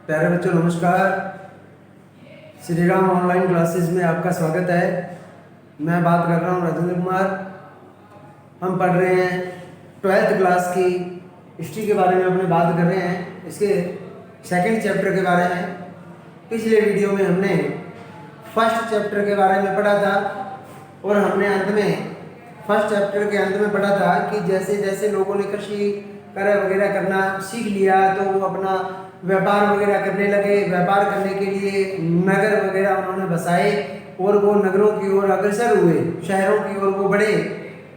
प्यारे बच्चों नमस्कार। श्री राम ऑनलाइन क्लासेस में आपका स्वागत है। मैं बात कर रहा हूँ राजेंद्र कुमार। हम पढ़ रहे हैं 12th क्लास की हिस्ट्री के बारे में अपने बात कर रहे हैं, इसके सेकंड चैप्टर के बारे में। पिछले वीडियो में हमने फर्स्ट चैप्टर के बारे में पढ़ा था और हमने अंत में फर्स्ट चैप्टर के अंत में पढ़ा था कि जैसे जैसे लोगों ने कृषि कार्य वगैरह करना सीख लिया तो वो अपना व्यापार वगैरह करने लगे। व्यापार करने के लिए नगर वगैरह उन्होंने बसाए और वो नगरों की ओर अग्रसर हुए, शहरों की ओर वो बढ़े।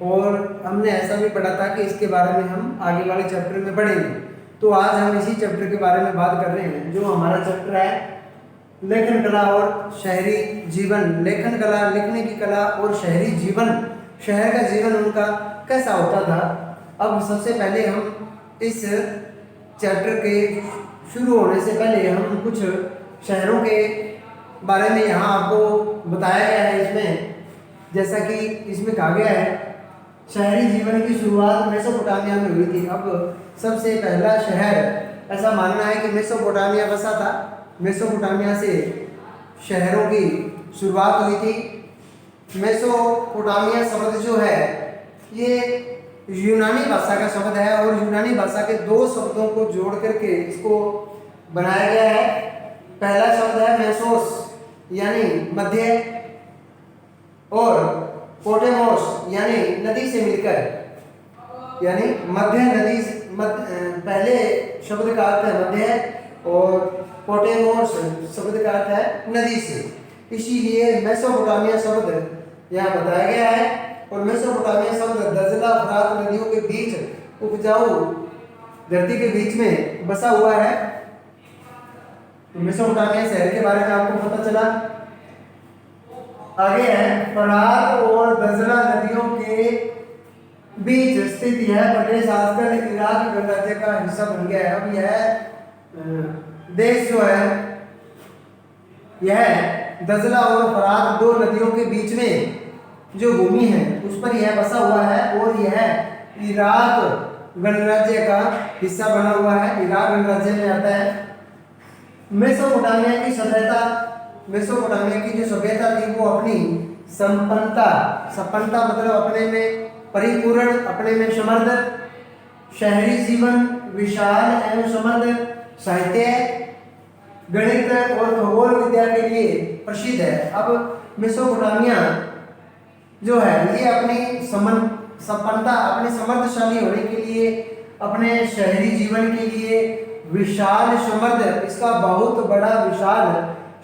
और हमने ऐसा भी पढ़ा था कि इसके बारे में हम आगे वाले चैप्टर में पढ़ेंगे। तो आज हम इसी चैप्टर के बारे में बात कर रहे हैं, जो हमारा चैप्टर है लेखन कला और शहरी जीवन। लेखन कला, लिखने की कला और शहरी जीवन, शहर का जीवन उनका कैसा होता था। अब सबसे पहले हम इस चैप्टर के शुरू होने से पहले हम कुछ शहरों के बारे में यहाँ आपको बताया गया है। इसमें जैसा कि इसमें कहा गया है, शहरी जीवन की शुरुआत मेसोपोटामिया में हुई थी। अब सबसे पहला शहर, ऐसा मानना है कि मेसोपोटामिया बसा था। मेसोपोटामिया से शहरों की शुरुआत हुई थी। मेसोपोटामिया शब्द जो है ये यूनानी भाषा का शब्द है और यूनानी भाषा के दो शब्दों को जोड़ करके इसको बनाया गया है। पहला शब्द है मेसोस यानी मध्य, और पोटेमोस यानी नदी से मिलकर, यानी मध्य नदी। पहले शब्द का अर्थ है मध्य और पोटेमोस शब्द का अर्थ है नदी से। इसीलिए मेसोपोटामिया शब्द यहाँ बताया गया है। और मेसोपोटामिया शब्द दजला फरात नदियों के बीच उपजाऊ धरती के बीच में बसा हुआ है। तो मेसोपोटामिया शहर के बारे में आपको पता चला। आगे है, फरात और दजला नदियों के बीच स्थित यह प्रदेश आजकल इराक गणराज्य का हिस्सा बन गया है। अब यह देश जो है, यह दजला और फरात दो नदियों के बीच में जो भूमि है उस पर यह बसा हुआ है और यह इराक गणराज्य का हिस्सा बना हुआ है। इराक गणराज्य में आता है। मेसोपोटामिया की सभ्यता, मेसोपोटामिया की जो सभ्यता थी वो अपनी संपन्नता मतलब अपने में परिपूर्ण, अपने में समृद्ध, शहरी जीवन, विशाल एवं समृद्ध, साहित्य, गणित और खगोल विद्या के लिए प्रसिद्ध है। अब मेसोपोटामिया जो है ये अपनी संपन्नता, अपने समृद्धशाली होने के लिए, अपने शहरी जीवन के लिए विशाल समृद्ध, इसका बहुत बड़ा विशाल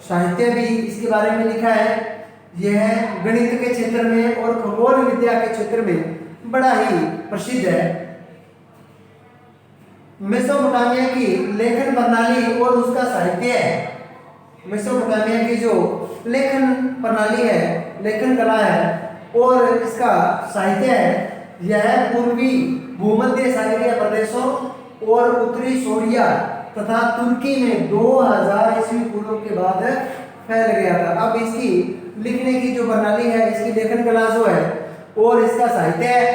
साहित्य भी इसके बारे में लिखा है। यह गणित के क्षेत्र में और खगोल विद्या के क्षेत्र में बड़ा ही प्रसिद्ध है। मेसोपोटामिया की लेखन प्रणाली और उसका साहित्य है। मेसोपोटामिया की जो लेखन प्रणाली है, लेखन कला है और इसका साहित्य है, यह पूर्वी भूमध्य सागरीय प्रदेशों और उत्तरी सोरिया तथा तुर्की में 2000 ईस्वी पूर्व के बाद फैल गया था। अब इसकी लिखने की जो प्रणाली है, इसकी लेखन कला जो है और इसका साहित्य है,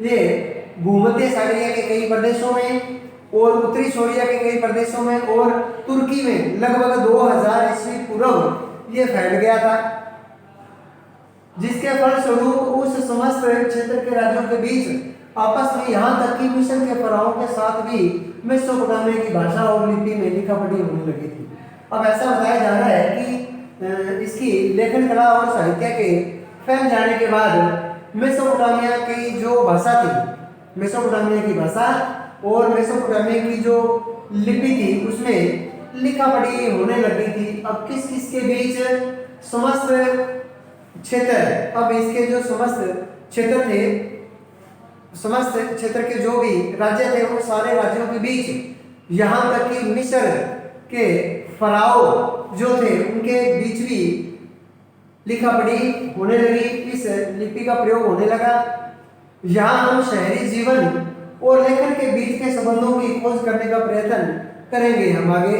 ये भूमध्य सागरीय के कई प्रदेशों में और उत्तरी सोरिया के कई प्रदेशों में और तुर्की में लगभग 2000 ईस्वी पूर्व ये फैल गया था, जिसके फलस्वरूप उस समस्त क्षेत्र के राज्यों के बीच आपस में यहाँ तक कि मिस्र के फराओं के साथ भी मेसोपोटामिया की भाषा और लिपि में लिखा पढ़ी होने लगी थी। अब ऐसा बताया जा रहा है कि इसकी लेखन कला और साहित्य के फैल जाने के बाद मेसोपोटामिया की जो भाषा थी, मेसोपोटामिया की भाषा और मेसोपोटामिया की जो लिपि थी उसमें लिखा पढ़ी होने लगी थी। अब किस किस के बीच, समस्त क्षेत्र, अब इसके जो समस्त क्षेत्र थे, समस्त क्षेत्र के जो भी राज्य थे वो सारे राज्यों के बीच, यहाँ तक कि मिस्र के फराओ जो थे उनके बीच भी लिखा पढ़ी होने लगी, इस लिपि का प्रयोग होने लगा। यहाँ हम शहरी जीवन और लेखन के बीच के संबंधों की खोज करने का प्रयत्न करेंगे। हम आगे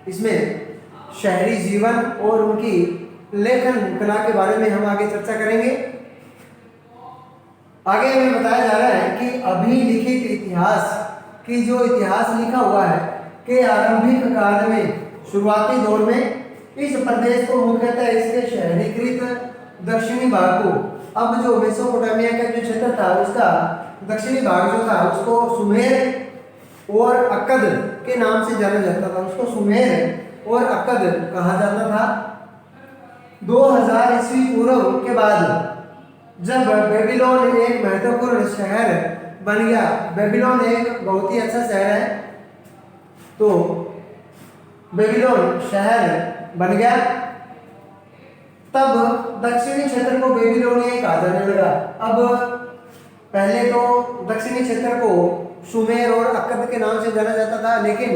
इसमें शहरी जीवन और उनकी लेखन कला के बारे में हम आगे चर्चा करेंगे। आगे हमें बताया जा रहा है कि अभिलिखित इतिहास कि जो इतिहास लिखा हुआ है के आरंभिक काल में शुरुआती दौर में इस प्रदेश को मुख्यतः इसके शहरीकृत दक्षिणी भाग को, अब जो मेसोपोटामिया का जो क्षेत्र था उसका दक्षिणी भाग जो था उसको सुमेर और अक्कद के नाम से जाना जाता था, उसको सुमेर और अक्कद कहा जाता था। 2000 ईस्वी पूर्व के बाद जब बेबीलोन एक महत्वपूर्ण शहर बन गया, बेबीलोन एक बहुत ही अच्छा शहर है, तो बेबीलोन शहर बन गया, तब दक्षिणी क्षेत्र को बेबीलोनिया कहा जाने लगा। अब पहले तो दक्षिणी क्षेत्र को सुमेर और अक्कद के नाम से जाना जाता था, लेकिन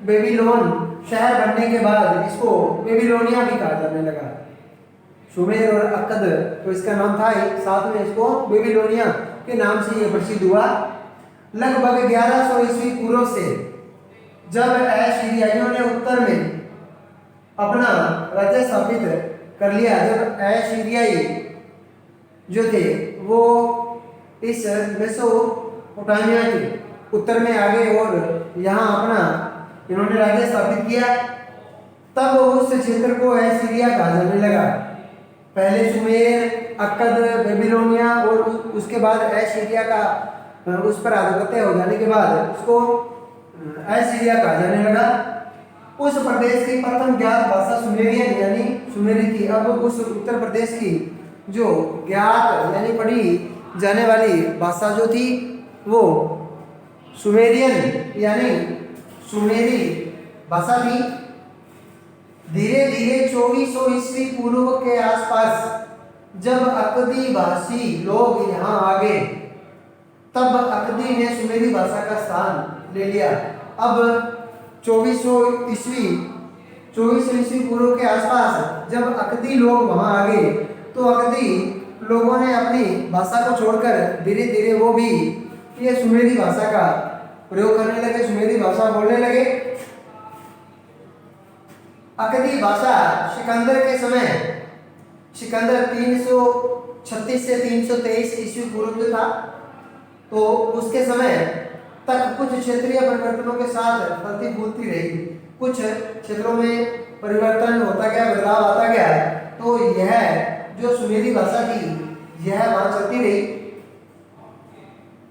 बेबीलोन शहर बनने के बाद इसको बेबीलोनिया भी कहा जाने लगा। सुमेर और अक्कद तो इसका नाम था ही, साथ में इसको बेबीलोनिया के नाम से ये प्रसिद्ध हुआ। लगभग 1100 ईस्वी पूर्व से जब एशीरियाइयों ने उत्तर में अपना राज्य स्थापित कर लिया, जब एशीरियाई जो थे वो इस मेसोपोटामिया के उत्तर में आ गए और यहाँ अपना इन्होंने राज्य स्थापित किया, तब उस क्षेत्र को एशीरिया कहा जाने लगा। पहले सुमेर, अक्कद, बेबीलोनिया और उसके बाद एशीरिया का उस पर आधिपत्य हो जाने के बाद उसको एशीरिया कहा जाने लगा। उस प्रदेश की प्रथम ज्ञात भाषा सुमेरियन यानी सुमेरी थी। अब उस उत्तर प्रदेश की जो ज्ञात यानी पढ़ी जाने वाली भाषा जो थी वो सुमेरियन यानी सुमेरी भाषा थी। धीरे धीरे 2400 ईस्वी पूर्व के आसपास जब अक्कदी भाषी लोग यहाँ आ गए, तब अक्कदी ने सुमेरी भाषा का स्थान ले लिया। अब 2400 ईस्वी पूर्व के आसपास जब अक्कदी लोग वहाँ आ गए, तो अक्कदी लोगों ने अपनी भाषा को छोड़कर धीरे धीरे वो भी ये सुमेरी भाषा का प्रयोग करने लगे, सुमेरी भाषा बोलने लगे। अक्कदी भाषा सिकंदर के समय, सिकंदर 336 से 323 ईस्वी पूर्व था, तो उसके समय तक कुछ क्षेत्रीय परिवर्तनों के साथ फलती फूलती रही। कुछ क्षेत्रों में परिवर्तन होता गया, बदलाव आता गया, तो यह जो सुमेरी भाषा थी यह वहां चलती रही।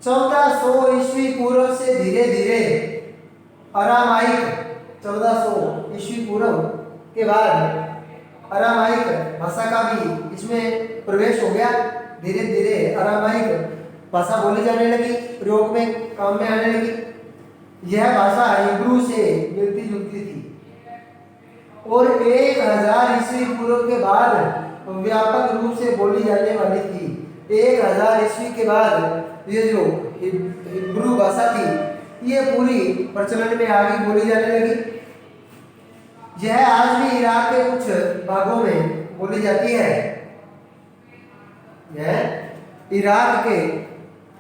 1400 ईस्वी पूर्व से धीरे धीरे अरामाइक, 1400 ईस्वी पूर्व के बाद अरामाइक भाषा का भी इसमें प्रवेश हो गया। धीरे धीरे अरामाइक भाषा बोली जाने लगी, प्रयोग में काम में आने लगी। यह भाषा हिब्रू से मिलती जुलती थी और 1000 ईस्वी पूर्व के बाद व्यापक रूप से बोली जाने वाली थी। 1000 ईस्वी के बाद ये जो हिब्रू भाषा थी ये पूरी प्रचलन में आगे बोली जाने लगी। यह आज भी इराक के कुछ भागों में बोली जाती है। यह इराक के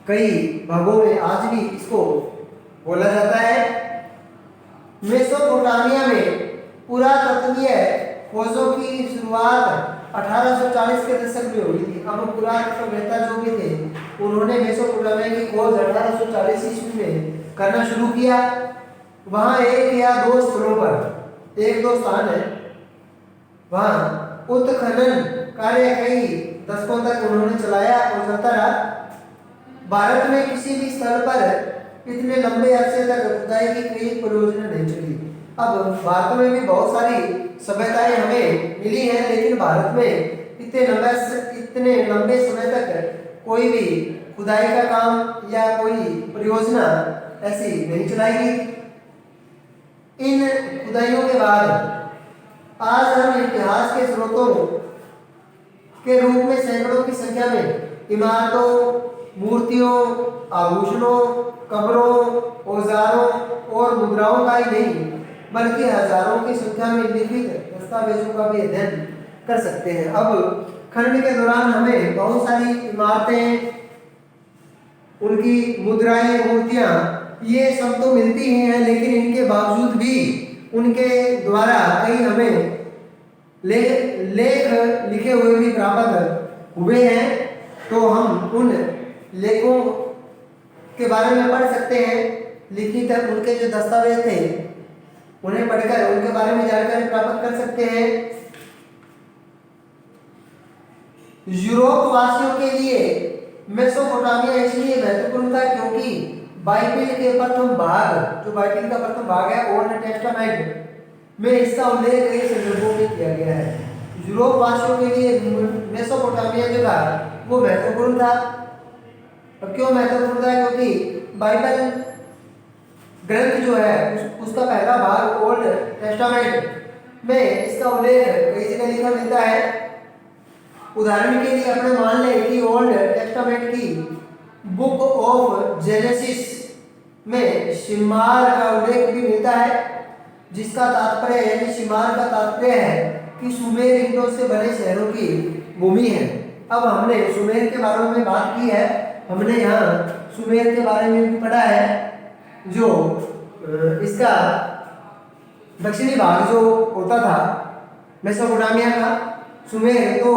कई भागों में आज भी इसको बोला जाता है। मेसोपोटामिया में पुरातत्वीय खोजों की शुरुआत 1840 के दशक में हुई थी। अब पुरातत्ववेत्ता जो भी थे उन्होंने मेसोपोटामिया की खोज 1840 ईस्वी में करना शुरू किया। वहाँ एक या दो स्थलों पर, एक दो स्थान है वहाँ उत्खनन कार्य कई दशकों तक उन्होंने चलाया और चलता रहा। भारत में किसी भी स्थल पर इतने लंबे अरसे तक खुदाई की कोई परियोजना नहीं चली। अब भारत में भी बहुत सारी सभ्यताएं हमें मिली हैं, लेकिन भारत में इतने लंबे समय तक कोई भी खुदाई का काम या कोई परियोजना ऐसी नहीं चलाई गई। इन खुदाइयों के बाद आज हम इतिहास के स्रोतों के रूप में सैकड़ों की संख्या में इमारतों, मूर्तियों, आभूषणों, कब्रों, औजारों और मुद्राओं का ही नहीं बल्कि हजारों की संख्या में लिखित दस्तावेजों का भी अध्ययन कर सकते हैं। अब खनन के दौरान हमें बहुत सारी इमारतें, उनकी मुद्राएं, मूर्तियां ये सब तो मिलती ही हैं, लेकिन इनके बावजूद भी उनके द्वारा कई हमें लेख लिखे हुए भी प्राप्त हुए हैं। तो हम उन लेखों के बारे में पढ़ सकते हैं। लिखित उनके जो दस्तावेज थे उन्हें पढ़कर उनके बारे में जानकारी प्राप्त कर सकते हैं। यूरोप वासियों के लिए मेसोपोटामिया इसलिए महत्वपूर्ण था क्योंकि बाइबिल के प्रथम भाग, जो बाइबिल का प्रथम भाग है ओल्ड टेस्टामेंट में, इसका उल्लेख कई संदर्भों में किया गया है। यूरोप वासियों के लिए मेसोपोटामिया जो था वो महत्वपूर्ण था। अब क्यों महत्वपूर्ण था? क्योंकि बाइबल ग्रंथ जो है उसका पहला भाग ओल्ड टेस्टामेंट में इसका उल्लेख कई जगह लिखा मिलता है। उदाहरण के लिए अपने मान लें कि ओल्ड टेस्टामेंट की बुक ऑफ जेनेसिस में शिमार का उल्लेख भी मिलता है, जिसका तात्पर्य यानी शिमार का तात्पर्य है कि सुमेर ईंटों से बने शहरों की भूमि है। अब हमने सुमेर के बारे में बात की है, हमने यहाँ सुमेर के बारे में भी पढ़ा है, जो इसका दक्षिणी भाग जो होता था मेसोपोटामिया का, सुमेर, तो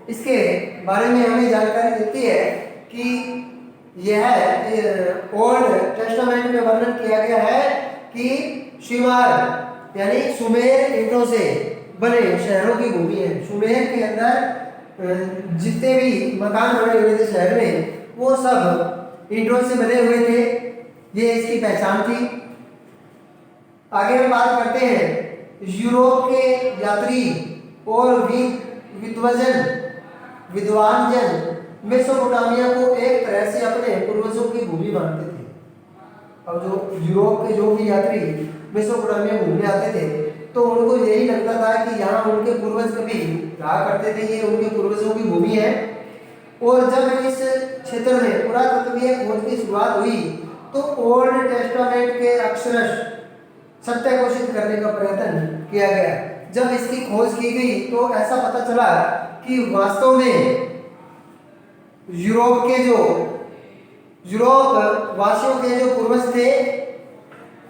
इसके बारे में हमें जानकारी देती है कि यह ओल्ड टेस्टामेंट में वर्णन किया गया है कि शिमार यानी सुमेर ईंटों से बने शहरों की भूमि है। सुमेर के अंदर जितने भी मकान बने हुए थे शहर में, वो सब ईंटों से बने हुए थे। ये इसकी पहचान थी। आगे हम बात करते हैं यूरोप के यात्री और विद्वान जन मेसोपोटामिया को एक तरह से अपने पूर्वजों की भूमि मानते थे। अब जो यूरोप के जो भी यात्री मेसोपोटामिया घूमने आते थे, तो उनको यही लगता था कि यहाँ उनके पूर्वज कभी रहा करते थे, ये उनके पूर्वजों की भूमि है। और जब इस क्षेत्र में पुरातत्वीय खोज की शुरुआत हुई, तो ओल्ड टेस्टामेंट के अक्षरश सत्य घोषित करने का प्रयत्न किया गया। जब इसकी खोज की गई तो ऐसा पता चला कि वास्तव में यूरोप वासियों के जो पूर्वज थे,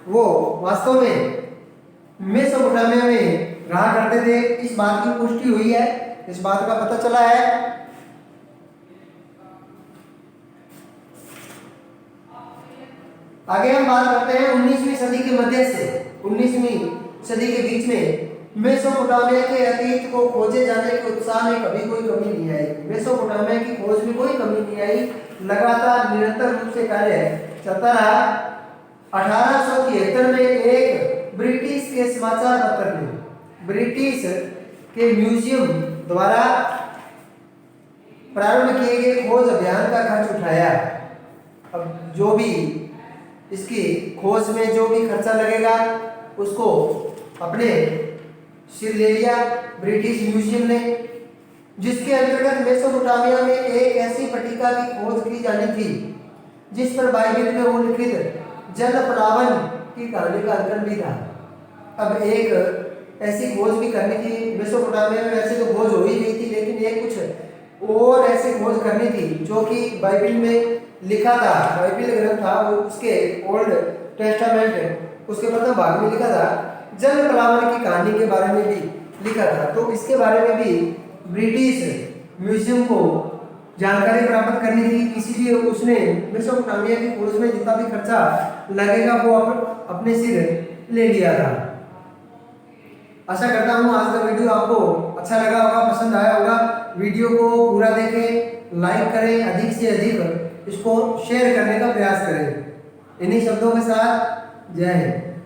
वो वास्तव में मेसोपोटामिया में रहा करते थे। इस बात की पुष्टि हुई है, इस बात का पता चला है। आगे हम बात करते हैं 19वीं सदी के मध्य से 19वीं सदी के बीच में मेसोपोटामिया के अतीत को खोजे जाने के उत्साह में कभी कोई कमी नहीं आई। मेसोपोटामिया की खोज में कोई कमी नहीं आई, लगातार निरंतर रूप से कार्य चलता रहा। 1873 में एक ब्रिटिश के समाचार पत्र ने ब्रिटिश के म्यूजियम द्वारा प्रारंभ किए गए खोज अभियान का खर्च उठाया। अब जो भी इसकी खोज में जो भी खर्चा लगेगा उसको अपने सिर ले लिया ब्रिटिश म्यूजियम ने, जिसके अंतर्गत मेसोपोटामिया में एक ऐसी पट्टिका की खोज की जानी थी जिस पर बाइबिल में उल्लिखित जल प्लावन की कहानी का अंकन भी था। अब एक ऐसी खोज भी करनी थी। मेसोपोटामिया में वैसे तो खोज हो ही गई थी, लेकिन एक कुछ और ऐसी खोज करनी थी जो कि बाइबिल में लिखा था। बाइबिल ग्रंथ था वो, उसके ओल्ड टेस्टामेंट उसके प्रथम भाग में लिखा था, जल प्लावन की कहानी के बारे में भी लिखा था। तो इसके बारे में भी ब्रिटिश म्यूजियम को जानकारी प्राप्त करनी थी, इसीलिए उसने मेसोपोटामिया की खोज में जितना भी खर्चा लगेगा वो अपने सिर ले लिया था। आशा करता हूँ आज का वीडियो आपको अच्छा लगा होगा, पसंद आया होगा। वीडियो को पूरा देखें, लाइक करें, अधिक से अधिक इसको शेयर करने का प्रयास करें। इन्हीं शब्दों के साथ जय हिंद।